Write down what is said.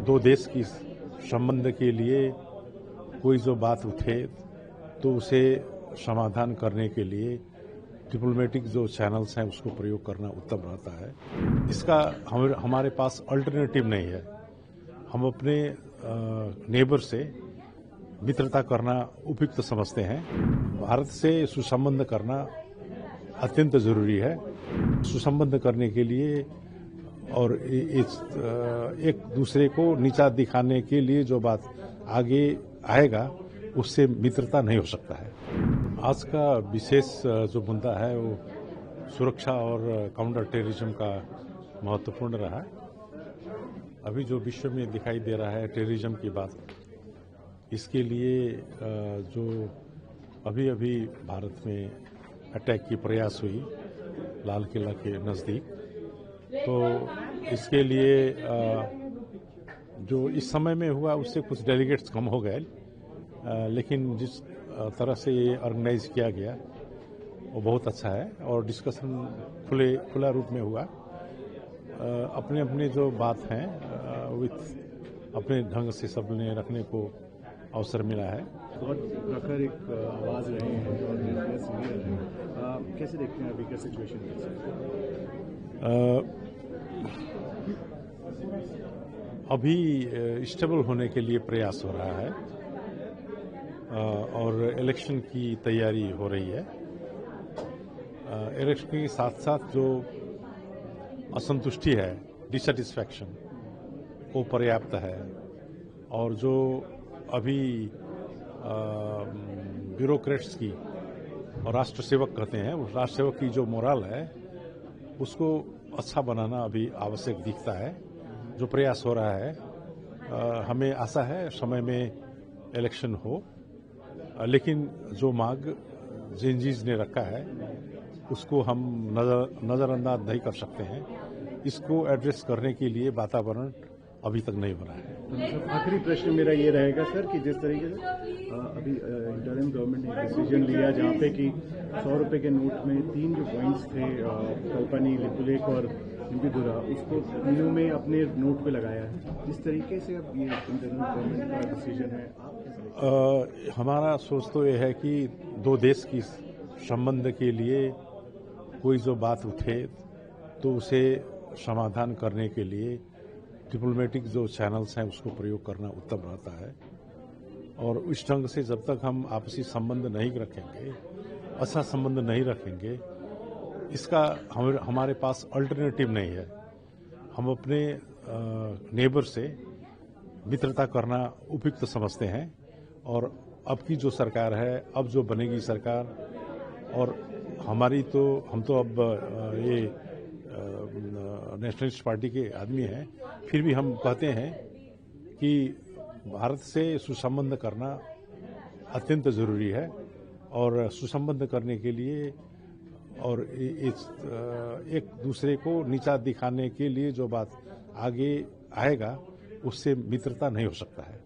दो देश की संबंध के लिए कोई जो बात उठे तो उसे समाधान करने के लिए डिप्लोमेटिक जो चैनल्स हैं उसको प्रयोग करना उत्तम रहता है। इसका हमारे पास अल्टरनेटिव नहीं है। हम अपने नेबर से मित्रता करना उपयुक्त समझते हैं। भारत से सुसंबंध करना अत्यंत जरूरी है। सुसंबंध करने के लिए और एक दूसरे को नीचा दिखाने के लिए जो बात आगे आएगा उससे मित्रता नहीं हो सकता है। आज का विशेष जो मुद्दा है वो सुरक्षा और काउंटर टेररिज्म का महत्वपूर्ण रहा। अभी जो विश्व में दिखाई दे रहा है टेररिज्म की बात, इसके लिए जो अभी भारत में अटैक की प्रयास हुई लाल किला के नज़दीक, तो इसके लिए जो इस समय में हुआ उससे कुछ डेलीगेट्स कम हो गए, लेकिन जिस तरह से ये ऑर्गेनाइज किया गया वो बहुत अच्छा है और डिस्कशन खुला रूप में हुआ। अपने अपने जो बात हैं विथ अपने ढंग से सबने रखने को अवसर मिला है। बहुत प्रखर एक आवाज रहे हैं और निर्णय सीनियर हैं। कैसे देखते हैं अभी का सिचुएशन? अभी स्टेबल होने के लिए प्रयास हो रहा है और इलेक्शन की तैयारी हो रही है। इलेक्शन के साथ साथ जो असंतुष्टि है, डिसैटिस्फैक्शन, वो पर्याप्त है और जो अभी ब्यूरोक्रेट्स की और राष्ट्र सेवक कहते हैं, उस राष्ट्र सेवक की जो मोरल है उसको अच्छा बनाना अभी आवश्यक दिखता है। जो प्रयास हो रहा है, हमें आशा है समय में इलेक्शन हो, लेकिन जो मांग जेनजीज ने रखा है उसको हम नजरअंदाज नहीं कर सकते हैं। इसको एड्रेस करने के लिए वातावरण अभी तक नहीं बना है। आखिरी प्रश्न मेरा ये रहेगा सर कि जिस तरीके से अभी इंटरिम गवर्नमेंट ने डिसीजन लिया जहाँ पे कि 100 रुपए के नोट में 3 जो पॉइंट्स थे, कल्पनी, लिपुलेख और इंबिदुरा, उसको तीनों में अपने नोट पे लगाया है। जिस तरीके से अब ये इंटरिम गवर्नमेंट का डिसीजन है, आप हमारा सोच तो ये है कि दो देश की संबंध के लिए कोई जो बात उठे तो उसे समाधान करने के लिए डिप्लोमेटिक जो चैनल्स हैं उसको प्रयोग करना उत्तम रहता है और उस ढंग से जब तक हम आपसी संबंध नहीं रखेंगे, अच्छा संबंध नहीं रखेंगे, इसका हमारे पास अल्टरनेटिव नहीं है। हम अपने नेबर से मित्रता करना उपयुक्त समझते हैं और अब की जो सरकार है, अब जो बनेगी सरकार, और हम तो अब ये नेशनलिस्ट पार्टी के आदमी हैं, फिर भी हम कहते हैं कि भारत से सुसंबंध करना अत्यंत जरूरी है और सुसंबंध करने के लिए और एक दूसरे को नीचा दिखाने के लिए जो बात आगे आएगा उससे मित्रता नहीं हो सकता है।